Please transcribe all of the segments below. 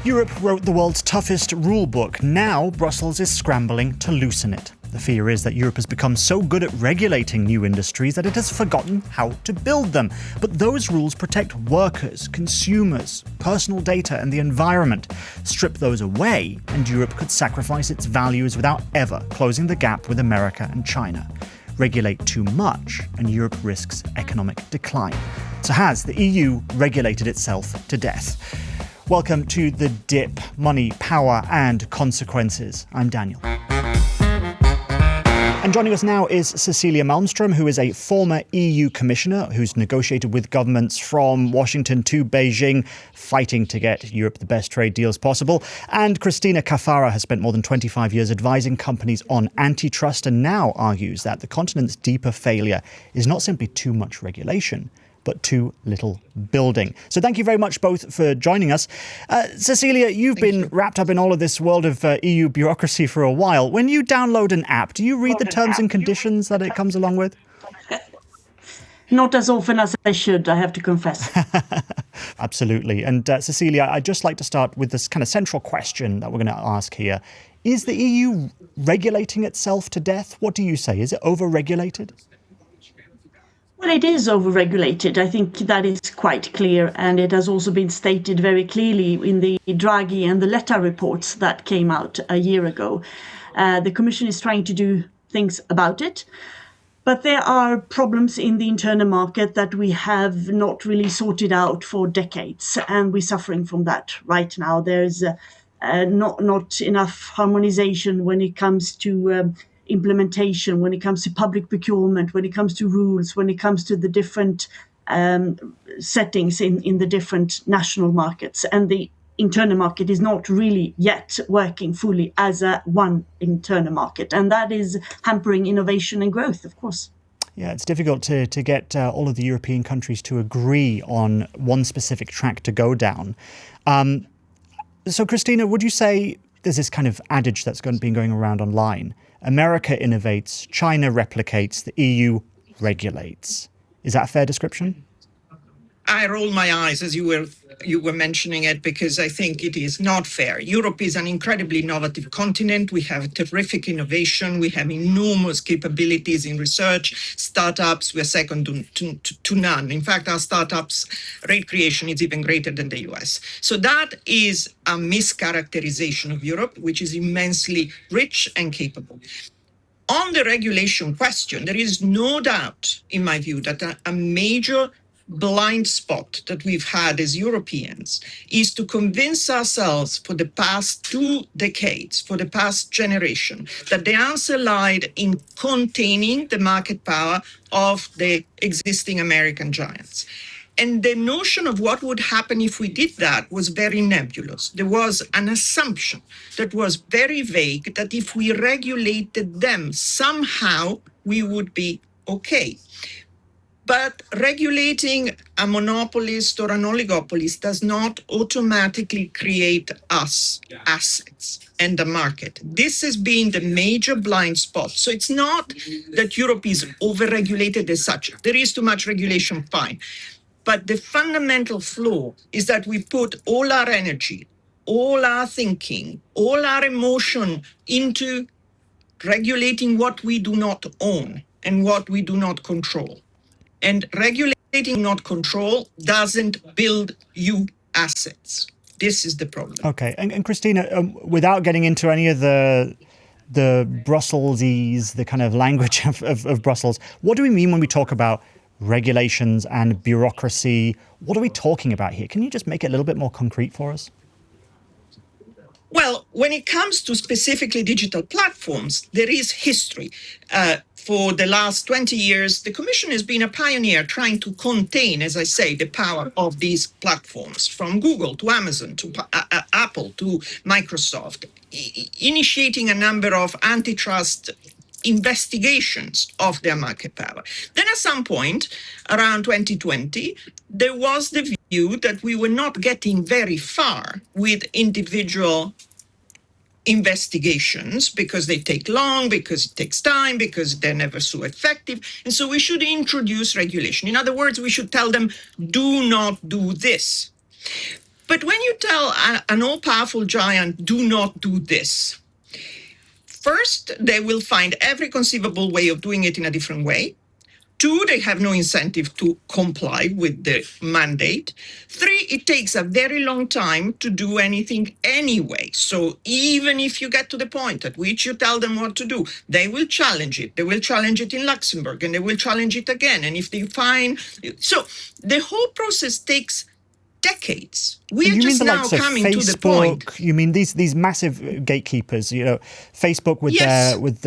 Europe wrote the world's toughest rulebook. Now Brussels is scrambling to loosen it. The fear is that Europe has become so good at regulating new industries that it has forgotten how to build them. But those rules protect workers, consumers, personal data and the environment. Strip those away and Europe could sacrifice its values without ever closing the gap with America and China. Regulate too much and Europe risks economic decline. So has the EU regulated itself to death? Welcome to The Dip, Money, Power and Consequences. I'm Daniel. And joining us now is Cecilia Malmström, who is a former EU commissioner who's negotiated with governments from Washington to Beijing, fighting to get Europe the best trade deals possible. And Cristina Caffarra has spent more than 25 years advising companies on antitrust and now argues that the continent's deeper failure is not simply too much regulation, but too little building. So thank you very much both for joining us. Cecilia, you've been wrapped up in all of this world of EU bureaucracy for a while. When you download an app, do you read the terms and conditions that it comes along with? Not as often as I should, I have to confess. Absolutely. And Cecilia, I'd just like to start with this kind of central question that we're going to ask here. Is the EU regulating itself to death? What do you say? Is it overregulated? Well, it is overregulated. I think that is quite clear. And it has also been stated very clearly in the Draghi and the Letta reports that came out a year ago. The Commission is trying to do things about it. But there are problems in the internal market that we have not really sorted out for decades. And we're suffering from that right now. There's not enough harmonization when it comes to implementation, when it comes to public procurement, when it comes to rules, when it comes to the different settings in the different national markets. And the internal market is not really yet working fully as one internal market. And that is hampering innovation and growth, of course. Yeah, it's difficult to get all of the European countries to agree on one specific track to go down. So, Cristina, would you say there's this kind of adage that's been going around online? America innovates, China replicates, the EU regulates. Is that a fair description? I roll my eyes as you were mentioning it, because I think it is not fair. Europe is an incredibly innovative continent. We have terrific innovation. We have enormous capabilities in research, startups. We're second to none. In fact, our startups rate creation is even greater than the US. So that is a mischaracterization of Europe, which is immensely rich and capable. On the regulation question, there is no doubt, in my view, that a major blind spot that we've had as Europeans is to convince ourselves for the past 2 decades, for the past generation, that the answer lied in containing the market power of the existing American giants. And the notion of what would happen if we did that was very nebulous. There was an assumption that was very vague that if we regulated them, somehow we would be okay. But regulating a monopolist or an oligopolist does not automatically create us assets and the market. This has been the major blind spot. So it's not that Europe is overregulated as such. There is too much regulation, fine. But the fundamental flaw is that we put all our energy, all our thinking, all our emotion into regulating what we do not own and what we do not control. And regulating, not control, doesn't build you assets. This is the problem. Okay. And Cristina, without getting into any of the Brusselsese, the kind of language of Brussels, what do we mean when we talk about regulations and bureaucracy? What are we talking about here? Can you just make it a little bit more concrete for us? Well, when it comes to specifically digital platforms, there is history. For the last 20 years, the Commission has been a pioneer trying to contain, as I say, the power of these platforms, from Google to Amazon to Apple to Microsoft, initiating a number of antitrust investigations of their market power. Then at some point, around 2020, there was the view that we were not getting very far with individual investigations because they take long, because it takes time, because they're never so effective. And so we should introduce regulation. In other words, we should tell them, do not do this. But when you tell an all-powerful giant, do not do this, first, they will find every conceivable way of doing it in a different way. Two, they have no incentive to comply with the mandate. Three, it takes a very long time to do anything anyway. So even if you get to the point at which you tell them what to do, they will challenge it. They will challenge it in Luxembourg, and they will challenge it again. And if they find... So the whole process takes decades. We are just now coming to the point. You mean these massive gatekeepers? You know, Facebook with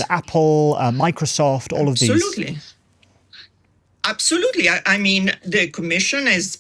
Apple, Microsoft, all of these. Absolutely. Absolutely. I mean, the Commission has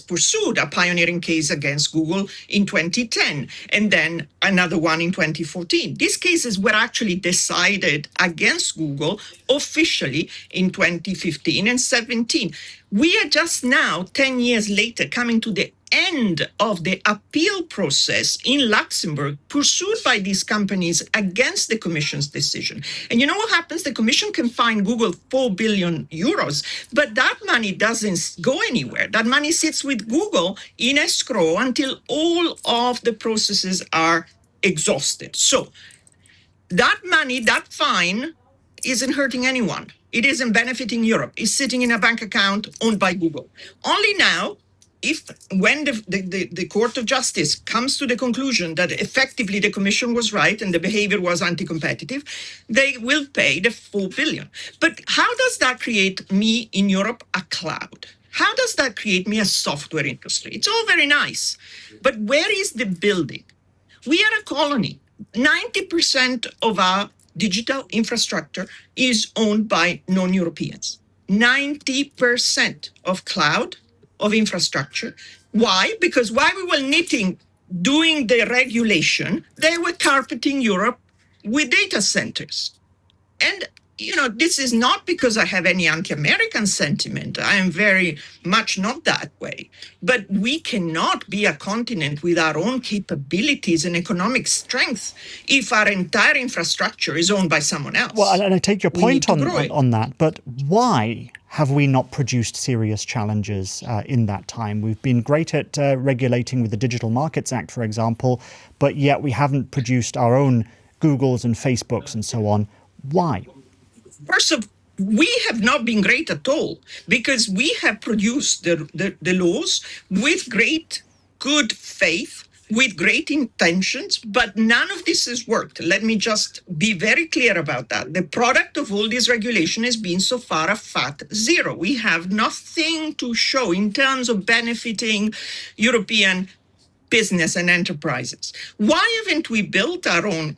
pursued a pioneering case against Google in 2010, and then another one in 2014. These cases were actually decided against Google officially in 2015 and 17. We are just now, 10 years later, coming to the end of the appeal process in Luxembourg pursued by these companies against the Commission's decision. And you know what happens? The Commission can fine Google 4 billion euros, but that money doesn't go anywhere. That money sits with Google in escrow until all of the processes are exhausted. So that money, that fine, isn't hurting anyone. It isn't benefiting Europe. It's sitting in a bank account owned by Google. Only now, when the Court of Justice comes to the conclusion that effectively the Commission was right and the behavior was anti-competitive, they will pay the 4 billion. But how does that create me in Europe a cloud? How does that create me a software industry? It's all very nice, but where is the building? We are a colony. 90% of our digital infrastructure is owned by non-Europeans. 90% of cloud, of infrastructure. Why? Because while we were doing the regulation, they were carpeting Europe with data centers. And, you know, this is not because I have any anti-American sentiment. I am very much not that way. But we cannot be a continent with our own capabilities and economic strength if our entire infrastructure is owned by someone else. Well, and I take your point on that, but why have we not produced serious challenges in that time? We've been great at regulating with the Digital Markets Act, for example, but yet we haven't produced our own Googles and Facebooks and so on. Why? First of all, we have not been great at all because we have produced the laws with great good faith, with great intentions, but none of this has worked. Let me just be very clear about that. The product of all this regulation has been so far a fat zero. We have nothing to show in terms of benefiting European business and enterprises. Why haven't we built our own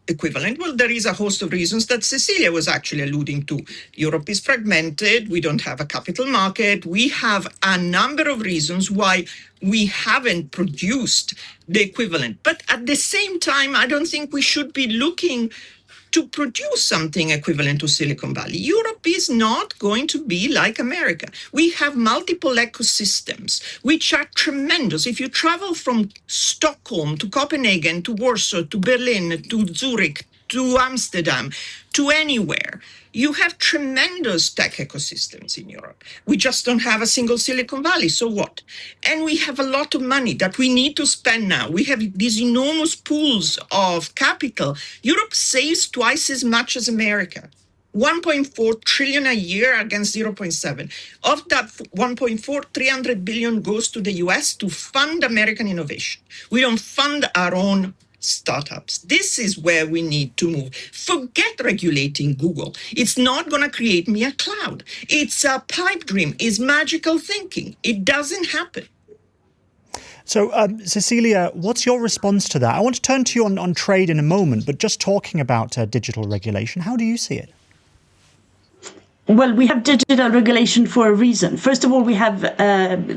equivalent? Well, there is a host of reasons that Cecilia was actually alluding to. Europe is fragmented. We don't have a capital market. We have a number of reasons why we haven't produced the equivalent. But at the same time, I don't think we should be looking to produce something equivalent to Silicon Valley. Europe is not going to be like America. We have multiple ecosystems, which are tremendous. If you travel from Stockholm to Copenhagen, to Warsaw, to Berlin, to Zurich, to Amsterdam, to anywhere, you have tremendous tech ecosystems in Europe. We just don't have a single Silicon Valley, so what? And we have a lot of money that we need to spend now. We have these enormous pools of capital. Europe saves twice as much as America. 1.4 trillion a year against 0.7. Of that 1.4, 300 billion goes to the US to fund American innovation. We don't fund our own startups. This is where we need to move. Forget regulating Google. It's not going to create me a cloud. It's a pipe dream. It's magical thinking. It doesn't happen. So, Cecilia, what's your response to that? I want to turn to you on trade in a moment, but just talking about digital regulation, how do you see it? Well, we have digital regulation for a reason. First of all, we have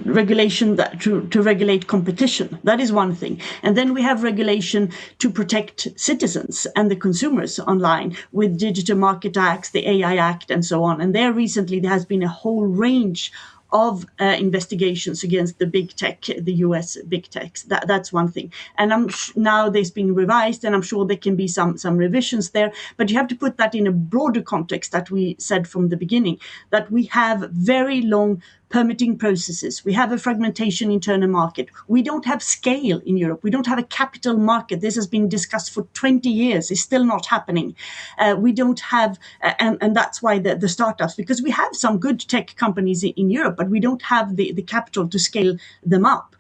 regulation to regulate competition. That is one thing. And then we have regulation to protect citizens and the consumers online with Digital Market Acts, the AI Act, and so on. And there recently has been a whole range of investigations against the big tech, the US big techs. That's one thing. And now there's been revised, and I'm sure there can be some revisions there. But you have to put that in a broader context that we said from the beginning, that we have very long permitting processes. We have a fragmentation internal market. We don't have scale in Europe. We don't have a capital market. This has been discussed for 20 years. It's still not happening. We don't have, and that's why the startups, because we have some good tech companies in Europe, but we don't have the capital to scale them up.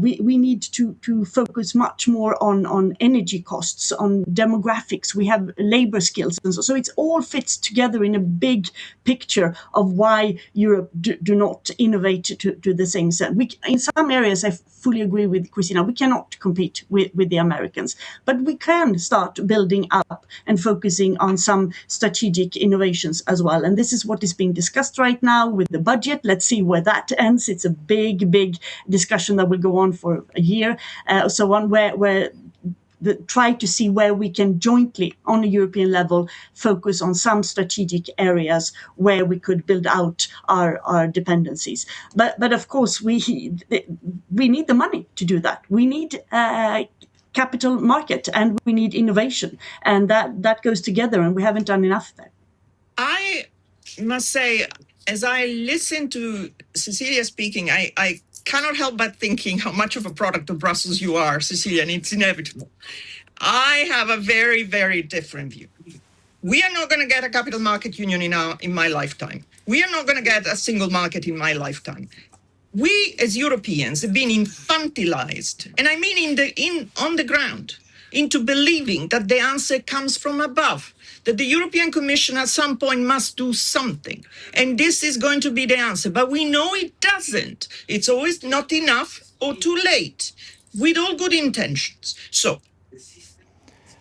We need to focus much more on energy costs, on demographics. We have labor skills. And so it all fits together in a big picture of why Europe do not innovate to the same extent. In some areas, I fully agree with Cristina, we cannot compete with the Americans, but we can start building up and focusing on some strategic innovations as well. And this is what is being discussed right now with the budget. Let's see where that ends. It's a big discussion that will go on for a year. So on where try to see where we can jointly, on a European level, focus on some strategic areas where we could build out our dependencies. But of course, we need the money to do that. We need capital market and we need innovation, and that goes together, and we haven't done enough there. I must say, as I listen to Cecilia speaking, I cannot help but thinking how much of a product of Brussels you are, Cecilia, and it's inevitable. I have a very, very different view. We are not going to get a capital market union in my lifetime. We are not going to get a single market in my lifetime. We as Europeans have been infantilized, and I mean on the ground, into believing that the answer comes from above, that the European Commission at some point must do something. And this is going to be the answer. But we know it doesn't. It's always not enough or too late, with all good intentions. So,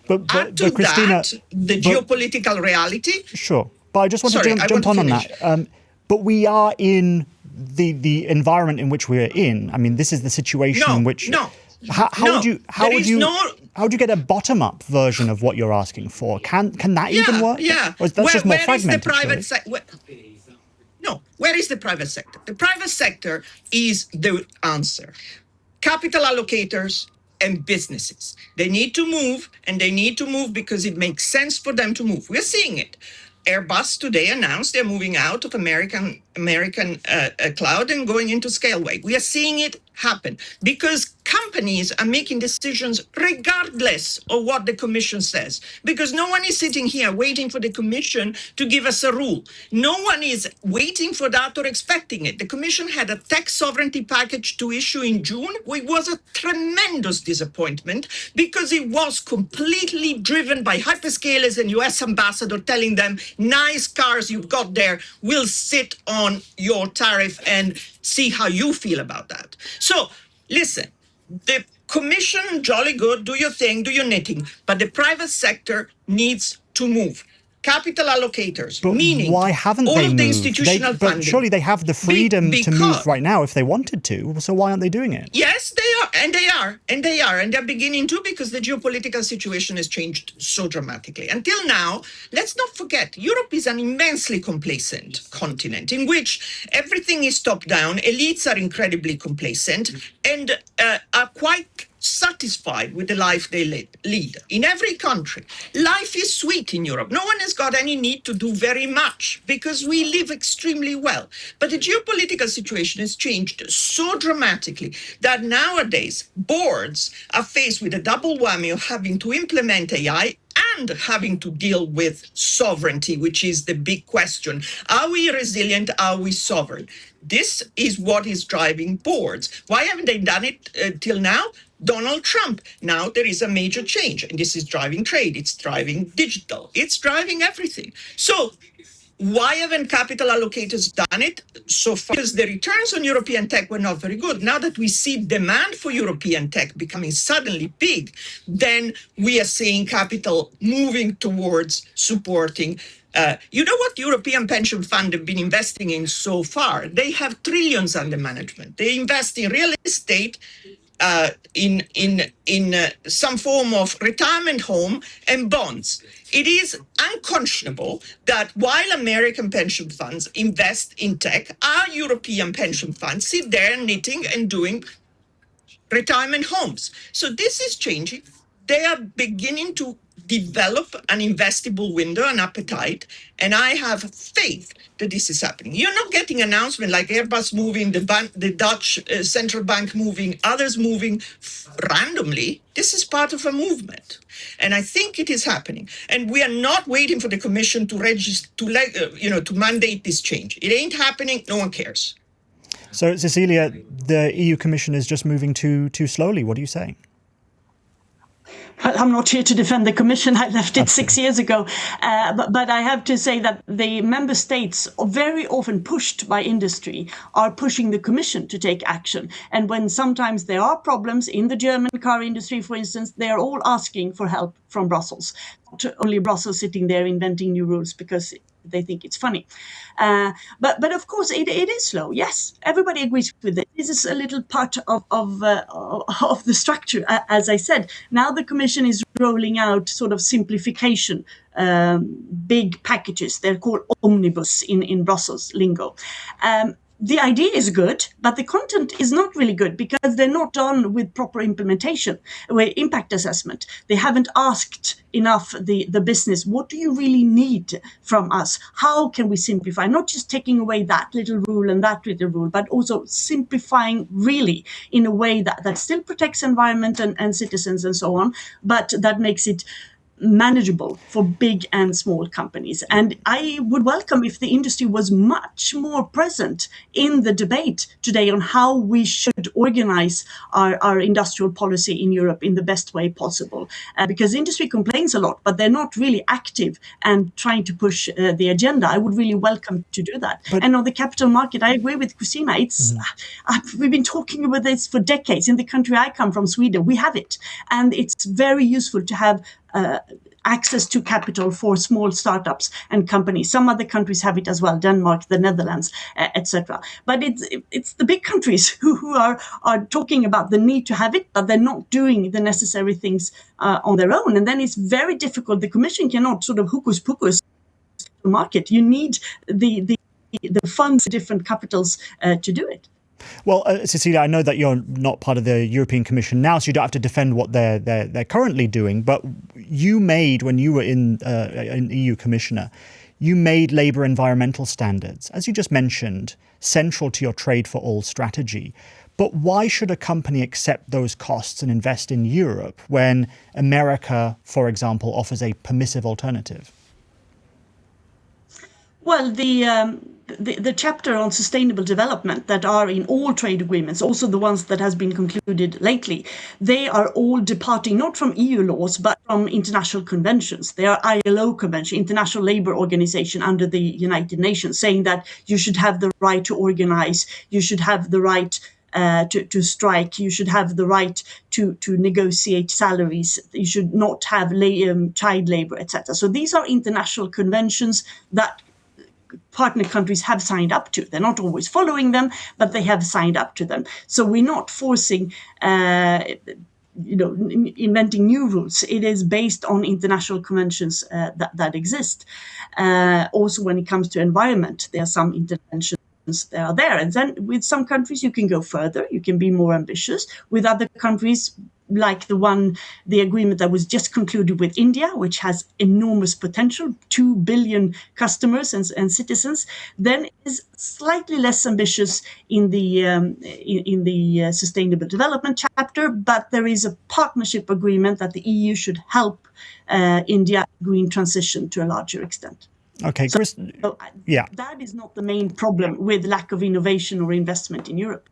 add to Cristina, the geopolitical reality. Sure. But I just want to jump on that. But we are in the environment in which we're in. I mean, this is the situation in which... How would you get a bottom-up version of what you're asking for? Can that even work? Yeah. Or that's just more fragmented. Where is the private sector? The private sector is the answer. Capital allocators and businesses. They need to move, and they need to move because it makes sense for them to move. We're seeing it. Airbus today announced they're moving out of American cloud and going into Scaleway. We are seeing it happen because companies are making decisions regardless of what the Commission says, because no one is sitting here waiting for the Commission to give us a rule. No one is waiting for that or expecting it. The Commission had a tech sovereignty package to issue in June. It was a tremendous disappointment because it was completely driven by hyperscalers and US ambassador telling them, nice cars you've got there will sit on your tariff and see how you feel about that. So, listen, the Commission, jolly good, do your thing, do your knitting, but the private sector needs to move. Capital allocators, meaning why haven't all they of moved? the institutional funding. But surely they have the freedom to move right now if they wanted to. So why aren't they doing it? Yes, they are, and they're beginning to, because the geopolitical situation has changed so dramatically. Until now, let's not forget, Europe is an immensely complacent continent in which everything is top down, elites are incredibly complacent, and are quite satisfied with the life they lead. In every country, life is sweet in Europe. No one has got any need to do very much because we live extremely well. But the geopolitical situation has changed so dramatically that nowadays boards are faced with a double whammy of having to implement AI and having to deal with sovereignty, which is the big question. Are we resilient? Are we sovereign? This is what is driving boards. Why haven't they done it till now? Donald Trump. Now there is a major change, and this is driving trade. It's driving digital. It's driving everything. So why haven't capital allocators done it so far? Because the returns on European tech were not very good. Now that we see demand for European tech becoming suddenly big, then we are seeing capital moving towards supporting. You know what European pension fund have been investing in so far? They have trillions under management. They invest in real estate, in some form of retirement home and bonds. It is unconscionable that while American pension funds invest in tech, our European pension funds sit there knitting and doing retirement homes. So this is changing. they are beginning to develop an investable window, an appetite, and I have faith that this is happening. You're not getting announcement like Airbus moving, the Dutch central bank moving, others moving randomly. This is part of a movement, and I think it is happening. And we are not waiting for the Commission to register, to mandate this change. It ain't happening. No one cares. So, Cecilia, the EU Commission is just moving too slowly. What are you saying? Well, I'm not here to defend the Commission. I left it 6 years ago. But I have to say that the member states, very often pushed by industry, are pushing the Commission to take action. And when sometimes there are problems in the German car industry, for instance, they are all asking for help from Brussels. Not only Brussels sitting there inventing new rules because they think it's funny. But of course, it is slow. Yes, everybody agrees with it. This is a little part of the structure, as I said. Now the Commission is rolling out sort of simplification, big packages. They're called omnibus in Brussels lingo. The idea is good, but the content is not really good because they're not done with proper implementation, with impact assessment. They haven't asked enough the business, what do you really need from us? How can we simplify? Not just taking away that little rule and that little rule, but also simplifying really in a way that still protects environment and citizens and so on, but that makes it manageable for big and small companies. And I would welcome if the industry was much more present in the debate today on how we should organize our industrial policy in Europe in the best way possible. Because industry complains a lot, but they're not really active and trying to push the agenda. I would really welcome to do that. And on the capital market, I agree with Cristina. We've been talking about this for decades. In the country I come from, Sweden, we have it. And it's very useful to have access to capital for small startups and companies. Some other countries have it as well, Denmark, the Netherlands, etc. But it's the big countries who are talking about the need to have it, but they're not doing the necessary things on their own. And then it's very difficult. The Commission cannot sort of hocus pocus the market. You need the funds, different capitals to do it. Well, Cecilia, I know that you're not part of the European Commission now, so you don't have to defend what they're currently doing. But you made, when you were an EU Commissioner, you made labour environmental standards, as you just mentioned, central to your Trade for All strategy. But why should a company accept those costs and invest in Europe when America, for example, offers a permissive alternative? Well, the chapter on sustainable development that are in all trade agreements, also the ones that has been concluded lately, they are all departing not from EU laws, but from international conventions. They are ILO convention, International Labour Organization under the United Nations, saying that you should have the right to organize, you should have the right to strike, you should have the right to negotiate salaries, you should not have child labor, etc. So these are international conventions that partner countries have signed up to. They're not always following them, but they have signed up to them. So we're not forcing, inventing new rules. It is based on international conventions that exist. Also, when it comes to environment, there are some interventions that are there. And then with some countries, you can go further. You can be more ambitious. With other countries, like the agreement that was just concluded with India, which has enormous potential, 2 billion customers and citizens, then is slightly less ambitious in the sustainable development chapter. But there is a partnership agreement that the EU should help India green transition to a larger extent. Okay, that is not the main problem with lack of innovation or investment in Europe.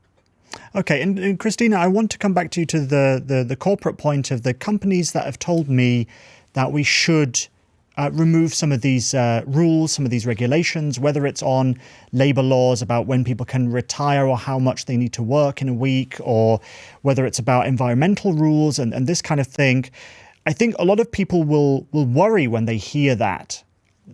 Okay, and Cristina, I want to come back to you to the corporate point of the companies that have told me that we should remove some of these rules, some of these regulations, whether it's on labour laws about when people can retire or how much they need to work in a week, or whether it's about environmental rules and this kind of thing. I think a lot of people will worry when they hear that,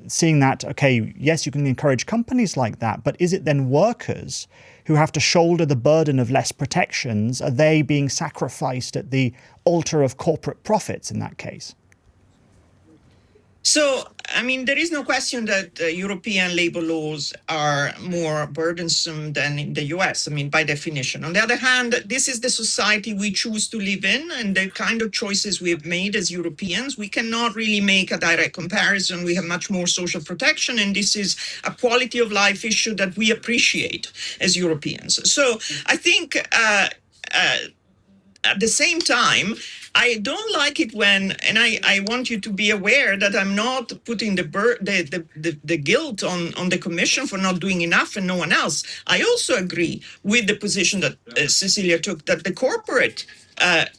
seeing that, okay, yes, you can encourage companies like that, but is it then workers who have to shoulder the burden of less protections? Are they being sacrificed at the altar of corporate profits in that case? So, I mean, there is no question that European labor laws are more burdensome than in the US, I mean, by definition. On the other hand, this is the society we choose to live in and the kind of choices we have made as Europeans. We cannot really make a direct comparison. We have much more social protection, and this is a quality of life issue that we appreciate as Europeans. So I think at the same time, I don't like it when, and I want you to be aware that I'm not putting the guilt on the Commission for not doing enough and no one else. I also agree with the position that Cecilia took, that the corporate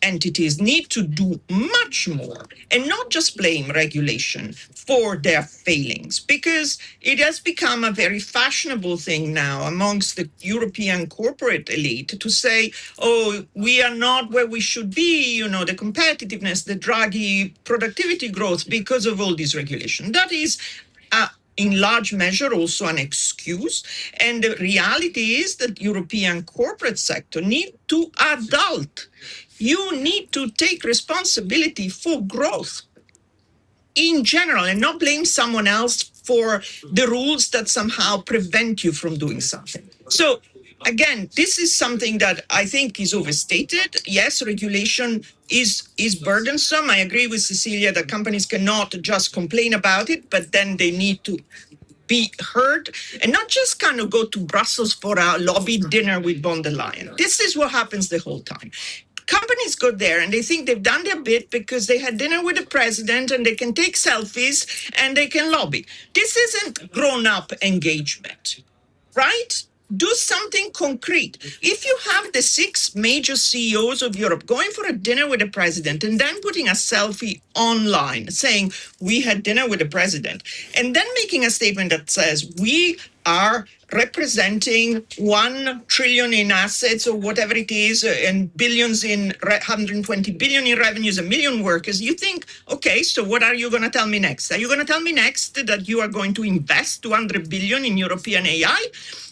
entities need to do much more and not just blame regulation for their failings, because it has become a very fashionable thing now amongst the European corporate elite to say, oh, we are not where we should be, the competitiveness, the Draghi productivity growth because of all this regulation. That is in large measure also an excuse. And the reality is that European corporate sector need to adult. You need to take responsibility for growth in general and not blame someone else for the rules that somehow prevent you from doing something. So again, this is something that I think is overstated. Yes, regulation is burdensome. I agree with Cecilia that companies cannot just complain about it, but then they need to be heard and not just kind of go to Brussels for a lobby dinner with von der Leyen. This is what happens the whole time. Companies go there and they think they've done their bit because they had dinner with the president and they can take selfies and they can lobby. This isn't grown-up engagement, right? Do something concrete. If you have the 6 major CEOs of Europe going for a dinner with the president and then putting a selfie online saying, we had dinner with the president, and then making a statement that says, we are representing 1 trillion in assets or whatever it is, and billions in 120 billion in revenues, a million workers, you think, okay, so what are you going to tell me next? Are you going to tell me next that you are going to invest 200 billion in European AI?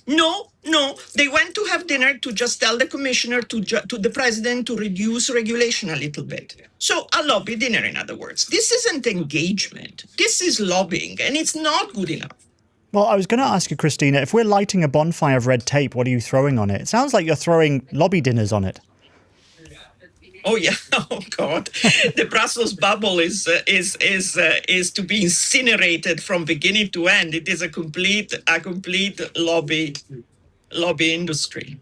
No, they went to have dinner to just tell the commissioner, to the president, to reduce regulation a little bit. So a lobby dinner, in other words. This isn't engagement. This is lobbying, and it's not good enough. Well, I was going to ask you, Cristina, if we're lighting a bonfire of red tape, what are you throwing on it? It sounds like you're throwing lobby dinners on it. Oh yeah! Oh God! The Brussels bubble is to be incinerated from beginning to end. It is a complete lobby industry.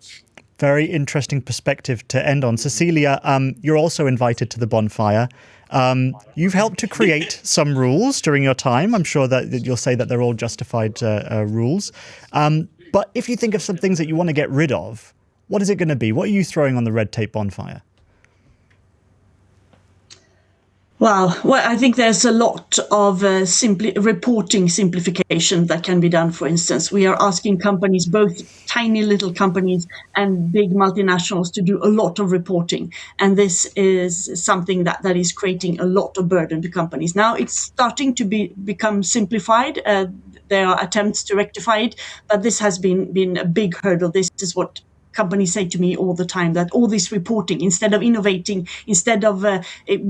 Very interesting perspective to end on. Cecilia, you're also invited to the bonfire. You've helped to create some rules during your time. I'm sure that you'll say that they're all justified rules. But if you think of some things that you want to get rid of, what is it going to be? What are you throwing on the red tape bonfire? Well, I think there's a lot of reporting simplification that can be done. For instance, we are asking companies, both tiny little companies and big multinationals, to do a lot of reporting. And this is something that is creating a lot of burden to companies. Now it's starting to become simplified. There are attempts to rectify it, but this has been a big hurdle. This is what companies say to me all the time, that all this reporting, instead of innovating, instead of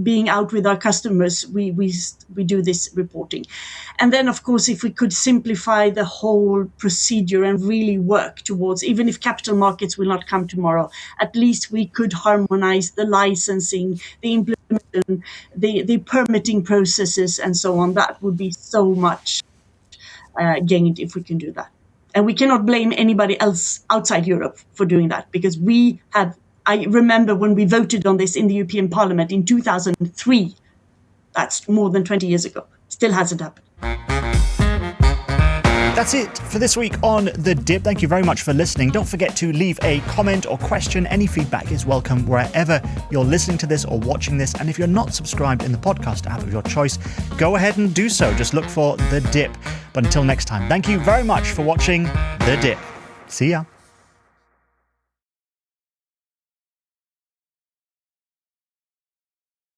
being out with our customers, we do this reporting. And then, of course, if we could simplify the whole procedure and really work towards, even if capital markets will not come tomorrow, at least we could harmonize the licensing, the implementation, the permitting processes, and so on. That would be so much gained if we can do that. And we cannot blame anybody else outside Europe for doing that, because I remember when we voted on this in the European Parliament in 2003, that's more than 20 years ago, still hasn't happened. That's it for this week on The Dip. Thank you very much for listening. Don't forget to leave a comment or question. Any feedback is welcome wherever you're listening to this or watching this. And if you're not subscribed in the podcast app of your choice, go ahead and do so. Just look for The Dip. But until next time, thank you very much for watching The Dip. See ya.